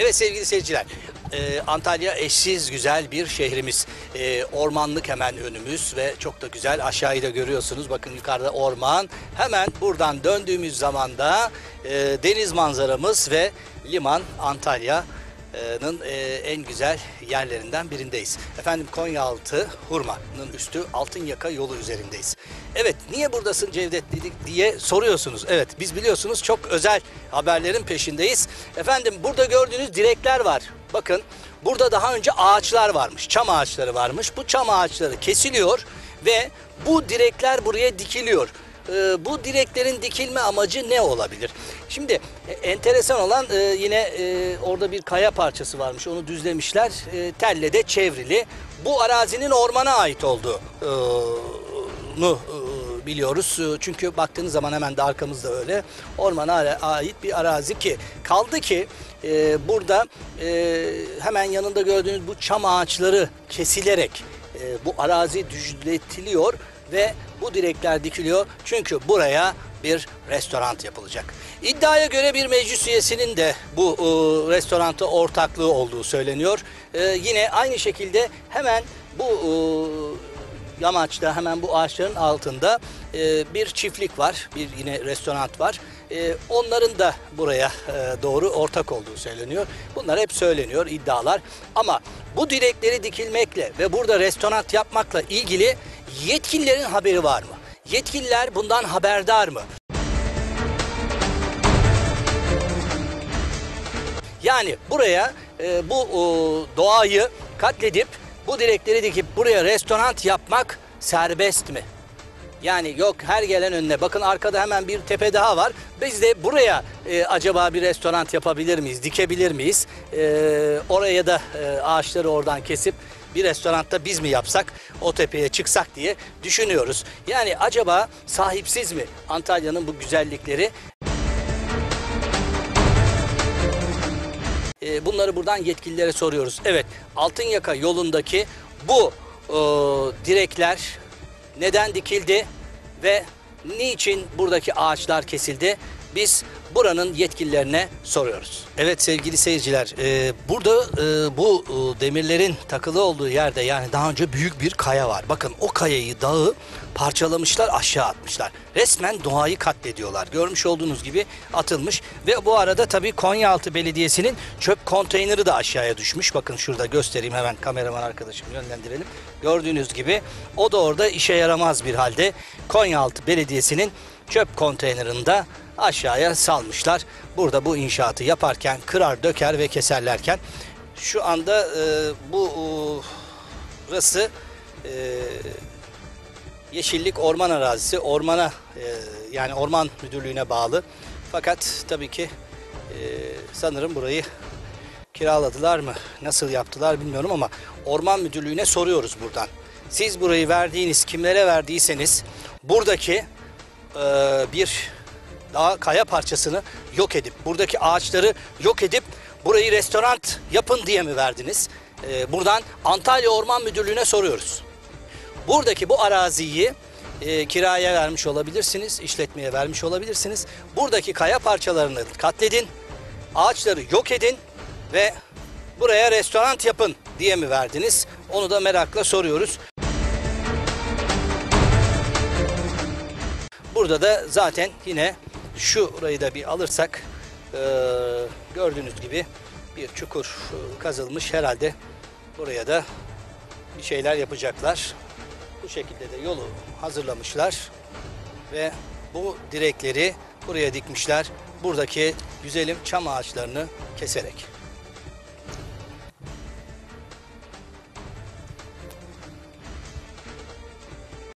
Evet sevgili seyirciler, Antalya eşsiz güzel bir şehrimiz. Ormanlık hemen önümüz ve çok da güzel. Aşağıyı da görüyorsunuz. Bakın yukarıda orman. Hemen buradan döndüğümüz zaman da deniz manzaramız ve liman Antalya'nın en güzel yerlerinden birindeyiz. Efendim Konyaaltı Hurma'nın üstü Altınyaka yolu üzerindeyiz. Evet, niye buradasın Cevdet diye soruyorsunuz. Evet, biz biliyorsunuz çok özel haberlerin peşindeyiz. Efendim burada gördüğünüz direkler var. Bakın burada daha önce ağaçlar varmış, çam ağaçları varmış. Bu çam ağaçları kesiliyor ve bu direkler buraya dikiliyor. Bu direklerin dikilme amacı ne olabilir? Şimdi enteresan olan yine orada bir kaya parçası varmış. Onu düzlemişler. Telle de çevrili. Bu arazinin ormana ait olduğunu biliyoruz. Çünkü baktığınız zaman hemen de arkamızda öyle. Ormana ait bir arazi ki kaldı ki burada hemen yanında gördüğünüz bu çam ağaçları kesilerek bu arazi düzletiliyor ve bu direkler dikiliyor. Çünkü buraya bir restoran yapılacak. İddiaya göre bir meclis üyesinin de bu restoranta ortaklığı olduğu söyleniyor. Yine aynı şekilde hemen bu yamaçta, hemen bu ağaçların altında bir çiftlik var. Bir yine restoran var. Onların da buraya doğru ortak olduğu söyleniyor. Bunlar hep söyleniyor, iddialar. Ama bu direkleri dikilmekle ve burada restoran yapmakla ilgili yetkililerin haberi var mı? Yetkililer bundan haberdar mı? Yani buraya bu doğayı katledip bu direkleri dikip buraya restoran yapmak serbest mi? Yani yok her gelen önüne. Bakın arkada hemen bir tepe daha var. Biz de buraya acaba bir restoran yapabilir miyiz? Dikebilir miyiz? Oraya da ağaçları oradan kesip bir restoranda biz mi yapsak, o tepeye çıksak diye düşünüyoruz. Yani acaba sahipsiz mi Antalya'nın bu güzellikleri? Bunları buradan yetkililere soruyoruz. Evet, Altınyaka yolundaki bu direkler neden dikildi ve niçin buradaki ağaçlar kesildi? Biz buranın yetkililerine soruyoruz. Evet sevgili seyirciler, burada bu demirlerin takılı olduğu yerde yani daha önce büyük bir kaya var. Bakın o kayayı, dağı parçalamışlar, aşağı atmışlar. Resmen doğayı katlediyorlar. Görmüş olduğunuz gibi atılmış ve bu arada tabii Konyaaltı Belediyesi'nin çöp konteyneri de aşağıya düşmüş. Bakın şurada göstereyim, hemen kameraman arkadaşımı yönlendirelim. Gördüğünüz gibi o da orada işe yaramaz bir halde. Konyaaltı Belediyesi'nin çöp konteynerinde aşağıya salmışlar. Burada bu inşaatı yaparken, kırar, döker ve keserlerken şu anda burası yeşillik orman arazisi. Ormana yani orman müdürlüğüne bağlı. Fakat tabii ki sanırım burayı kiraladılar mı? Nasıl yaptılar bilmiyorum ama orman müdürlüğüne soruyoruz buradan. Siz burayı verdiğiniz, kimlere verdiyseniz buradaki bir daha kaya parçasını yok edip, buradaki ağaçları yok edip burayı restoran yapın diye mi verdiniz? Buradan Antalya Orman Müdürlüğü'ne soruyoruz. Buradaki bu araziyi kiraya vermiş olabilirsiniz, işletmeye vermiş olabilirsiniz. Buradaki kaya parçalarını katledin, ağaçları yok edin ve buraya restoran yapın diye mi verdiniz? Onu da merakla soruyoruz. Burada da zaten yine şurayı da bir alırsak gördüğünüz gibi bir çukur kazılmış, herhalde buraya da bir şeyler yapacaklar. Bu şekilde de yolu hazırlamışlar ve bu direkleri buraya dikmişler. Buradaki güzelim çam ağaçlarını keserek.